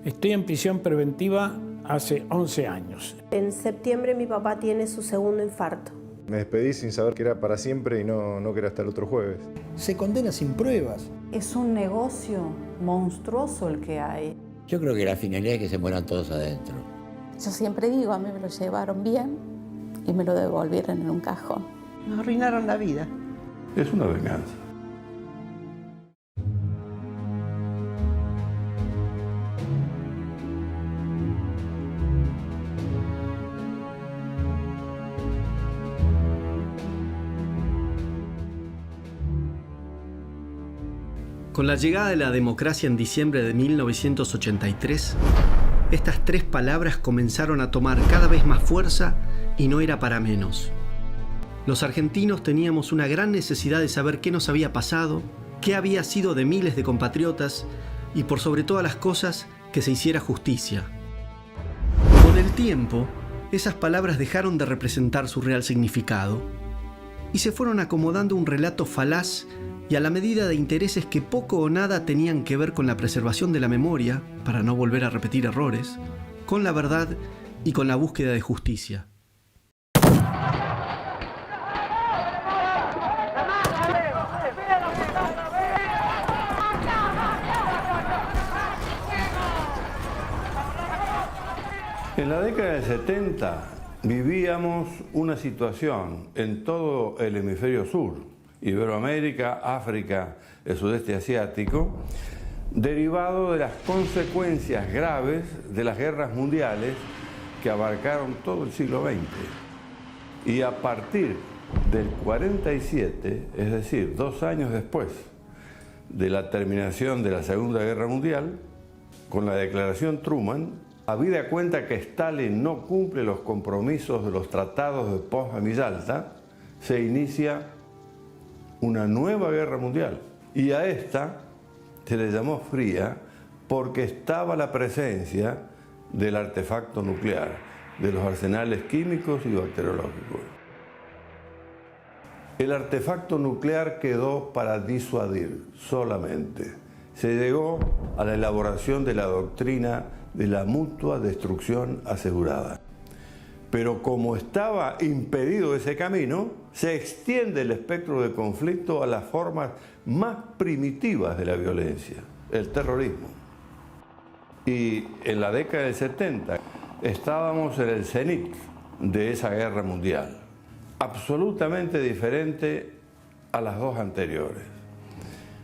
Estoy en prisión preventiva hace 11 años. En septiembre mi papá tiene su segundo infarto. Me despedí sin saber que era para siempre y no que era hasta el otro jueves. Se condena sin pruebas. Es un negocio monstruoso el que hay. Yo creo que la finalidad es que se mueran todos adentro. Yo siempre digo, a mí me lo llevaron bien y me lo devolvieron en un cajón. Nos arruinaron la vida. Es una venganza. Con la llegada de la democracia en diciembre de 1983, estas tres palabras comenzaron a tomar cada vez más fuerza y no era para menos. Los argentinos teníamos una gran necesidad de saber qué nos había pasado, qué había sido de miles de compatriotas y por sobre todas las cosas, que se hiciera justicia. Con el tiempo, esas palabras dejaron de representar su real significado y se fueron acomodando un relato falaz y a la medida de intereses que poco o nada tenían que ver con la preservación de la memoria, para no volver a repetir errores, con la verdad y con la búsqueda de justicia. En la década del 70 vivíamos una situación en todo el hemisferio sur, Iberoamérica, África, el sudeste asiático, derivado de las consecuencias graves de las guerras mundiales que abarcaron todo el siglo XX. Y a partir del 47, es decir, 2 años después de la terminación de la Segunda Guerra Mundial, con la declaración Truman, habida cuenta que Stalin no cumple los compromisos de los tratados de Potsdam y Yalta, se inicia una nueva guerra mundial. Y a esta se le llamó fría porque estaba la presencia del artefacto nuclear, de los arsenales químicos y bacteriológicos. El artefacto nuclear quedó para disuadir solamente. Se llegó a la elaboración de la doctrina de la mutua destrucción asegurada. Pero como estaba impedido ese camino, se extiende el espectro de conflicto a las formas más primitivas de la violencia, el terrorismo. Y en la década del 70 estábamos en el cenit de esa guerra mundial, absolutamente diferente a las dos anteriores,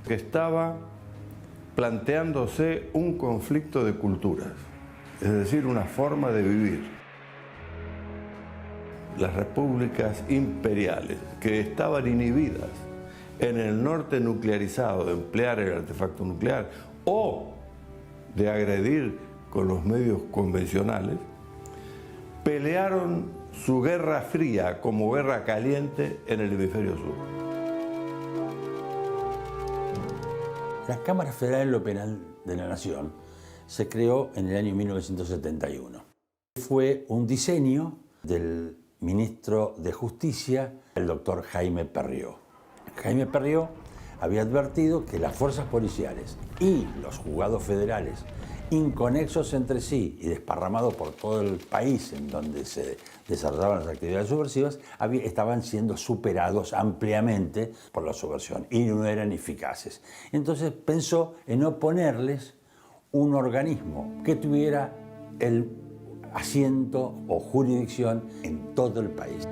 que estaba planteándose un conflicto de culturas, es decir, una forma de vivir. Las repúblicas imperiales, que estaban inhibidas en el norte nuclearizado de emplear el artefacto nuclear o de agredir con los medios convencionales, pelearon su guerra fría como guerra caliente en el hemisferio sur. La Cámara Federal de lo Penal de la Nación se creó en el año 1971. Fue un diseño del ministro de Justicia, el doctor Jaime Perrió. Jaime Perrió había advertido que las fuerzas policiales y los juzgados federales, inconexos entre sí y desparramados por todo el país en donde se desarrollaban las actividades subversivas, estaban siendo superados ampliamente por la subversión y no eran eficaces. Entonces pensó en oponerles un organismo que tuviera el asiento o jurisdicción en todo el país.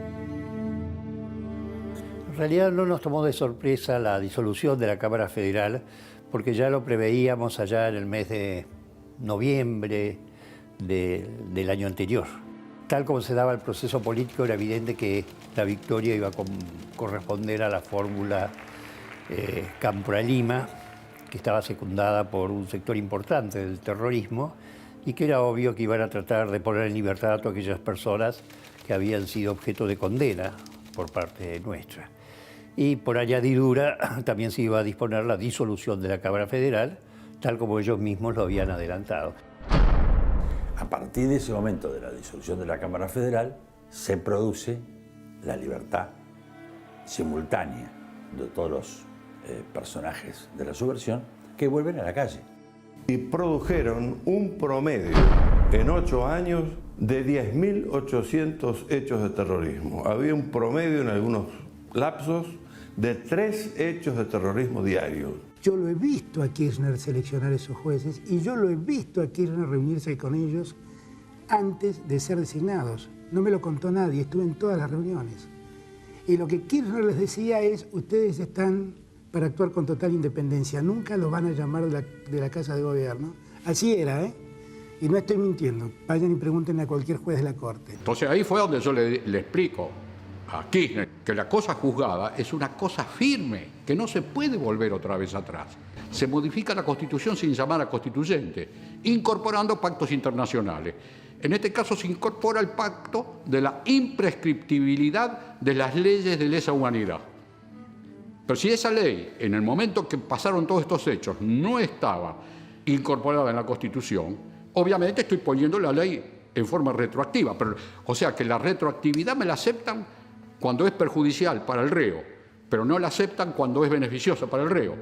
En realidad no nos tomó de sorpresa la disolución de la Cámara Federal, porque ya lo preveíamos allá en el mes de noviembre del año anterior. Tal como se daba el proceso político, era evidente que la victoria iba a corresponder a la fórmula Cámpora-Lima, que estaba secundada por un sector importante del terrorismo, y que era obvio que iban a tratar de poner en libertad a todas aquellas personas que habían sido objeto de condena por parte nuestra. Y por añadidura también se iba a disponer la disolución de la Cámara Federal, tal como ellos mismos lo habían adelantado. A partir de ese momento de la disolución de la Cámara Federal, se produce la libertad simultánea de todos los personajes de la subversión que vuelven a la calle. y produjeron un promedio en 8 años de 10.800 hechos de terrorismo. Había un promedio en algunos lapsos de 3 hechos de terrorismo diarios. Yo lo he visto a Kirchner seleccionar esos jueces y yo lo he visto a Kirchner reunirse con ellos antes de ser designados. No me lo contó nadie, estuve en todas las reuniones. Y lo que Kirchner les decía es, ustedes están para actuar con total independencia, nunca los van a llamar de la Casa de Gobierno. Así era, ¿eh? Y no estoy mintiendo, vayan y pregúntenle a cualquier juez de la Corte. Entonces ahí fue donde yo le explico a Kirchner que la cosa juzgada es una cosa firme, que no se puede volver otra vez atrás. Se modifica la Constitución sin llamar a constituyente, incorporando pactos internacionales. En este caso se incorpora el pacto de la imprescriptibilidad de las leyes de lesa humanidad. Pero si esa ley, en el momento que pasaron todos estos hechos, no estaba incorporada en la Constitución, obviamente estoy poniendo la ley en forma retroactiva. Pero, o sea que la retroactividad me la aceptan cuando es perjudicial para el reo, pero no la aceptan cuando es beneficiosa para el reo.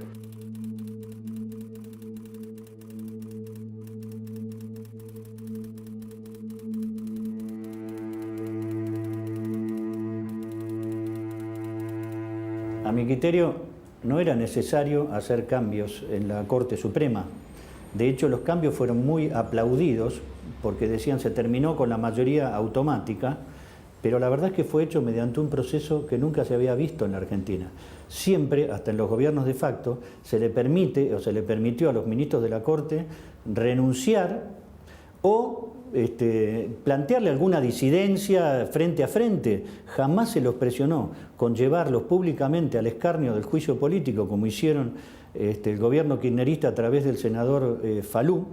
A mi criterio, no era necesario hacer cambios en la Corte Suprema. De hecho, los cambios fueron muy aplaudidos porque decían se terminó con la mayoría automática, pero la verdad es que fue hecho mediante un proceso que nunca se había visto en la Argentina. Siempre, hasta en los gobiernos de facto, se le permite o se le permitió a los ministros de la Corte renunciar o plantearle alguna disidencia frente a frente. Jamás se los presionó con llevarlos públicamente al escarnio del juicio político, como hicieron el gobierno kirchnerista a través del senador Falú,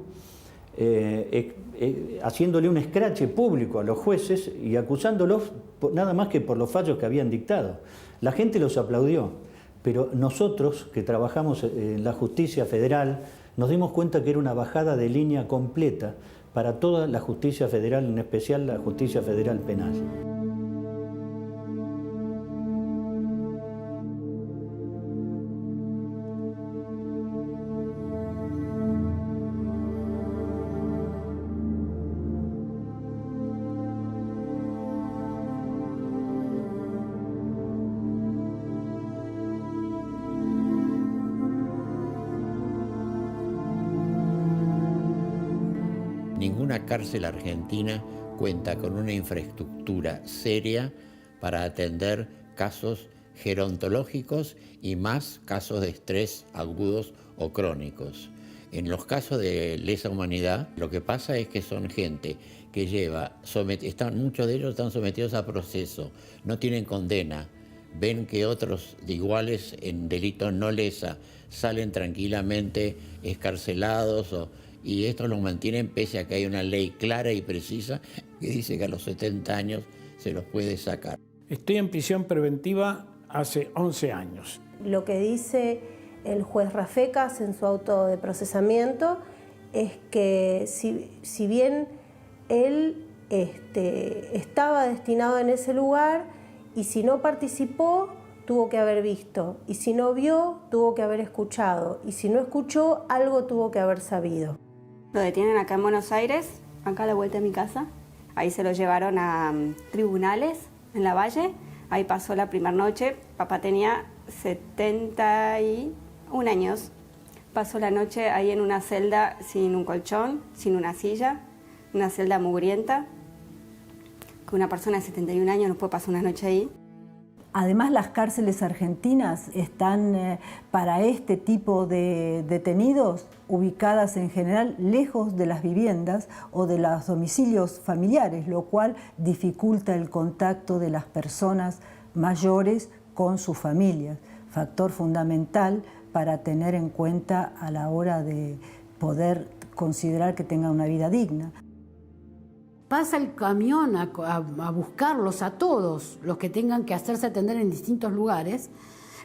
haciéndole un escrache público a los jueces y acusándolos nada más que por los fallos que habían dictado. La gente los aplaudió, pero nosotros que trabajamos en la justicia federal nos dimos cuenta que era una bajada de línea completa para toda la justicia federal, en especial la justicia federal penal. Ninguna cárcel argentina cuenta con una infraestructura seria para atender casos gerontológicos y más casos de estrés agudos o crónicos. En los casos de lesa humanidad, lo que pasa es que son gente que muchos de ellos están sometidos a proceso, no tienen condena, ven que otros de iguales en delitos no lesa salen tranquilamente excarcelados y estos los mantienen pese a que hay una ley clara y precisa que dice que a los 70 años se los puede sacar. Estoy en prisión preventiva hace 11 años. Lo que dice el juez Rafecas en su auto de procesamiento es que si bien él estaba destinado en ese lugar y si no participó, tuvo que haber visto, y si no vio, tuvo que haber escuchado, y si no escuchó, algo tuvo que haber sabido. Lo detienen acá en Buenos Aires, acá a la vuelta de mi casa. Ahí se lo llevaron a tribunales en La Valle. Ahí pasó la primera noche. Papá tenía 71 años. Pasó la noche ahí en una celda sin un colchón, sin una silla, una celda mugrienta. Que una persona de 71 años no puede pasar una noche ahí. Además, las cárceles argentinas están para este tipo de detenidos ubicadas en general lejos de las viviendas o de los domicilios familiares, lo cual dificulta el contacto de las personas mayores con sus familias, factor fundamental para tener en cuenta a la hora de poder considerar que tengan una vida digna. Pasa el camión a buscarlos a todos, los que tengan que hacerse atender en distintos lugares,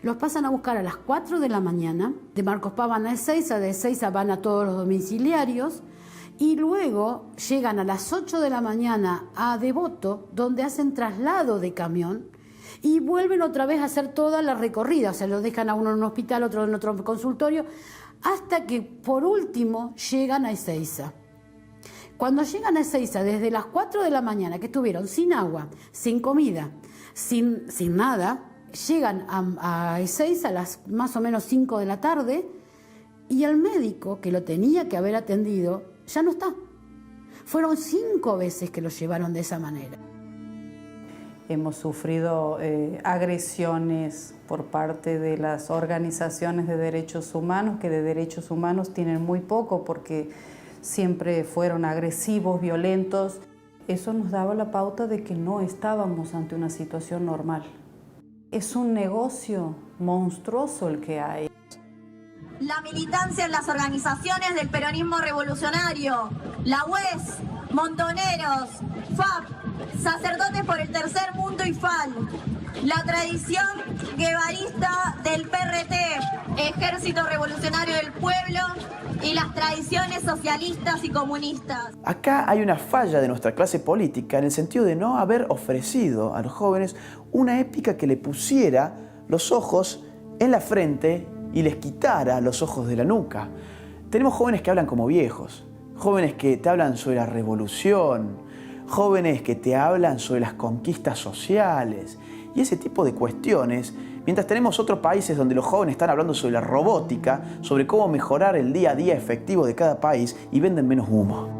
los pasan a buscar a las 4 de la mañana, de Marcos Paz van a Ezeiza, de Ezeiza van a todos los domiciliarios, y luego llegan a las 8 de la mañana a Devoto, donde hacen traslado de camión, y vuelven otra vez a hacer toda la recorrida, o sea, los dejan a uno en un hospital, otro en otro consultorio, hasta que por último llegan a Ezeiza. Cuando llegan a Ezeiza, desde las 4 de la mañana, que estuvieron sin agua, sin comida, sin nada, llegan a Ezeiza a las más o menos 5 de la tarde y el médico que lo tenía que haber atendido ya no está. Fueron 5 veces que lo llevaron de esa manera. Hemos sufrido agresiones por parte de las organizaciones de derechos humanos, que de derechos humanos tienen muy poco porque siempre fueron agresivos, violentos. Eso nos daba la pauta de que no estábamos ante una situación normal. Es un negocio monstruoso el que hay. La militancia en las organizaciones del peronismo revolucionario, la UES, Montoneros, FAP, Sacerdotes por el Tercer Mundo y FAL, la tradición guevarista del PRT, Ejército Revolucionario del Pueblo, y las tradiciones socialistas y comunistas. Acá hay una falla de nuestra clase política en el sentido de no haber ofrecido a los jóvenes una épica que le pusiera los ojos en la frente y les quitara los ojos de la nuca. Tenemos jóvenes que hablan como viejos, jóvenes que te hablan sobre la revolución, jóvenes que te hablan sobre las conquistas sociales y ese tipo de cuestiones, mientras tenemos otros países donde los jóvenes están hablando sobre la robótica, sobre cómo mejorar el día a día efectivo de cada país y venden menos humo.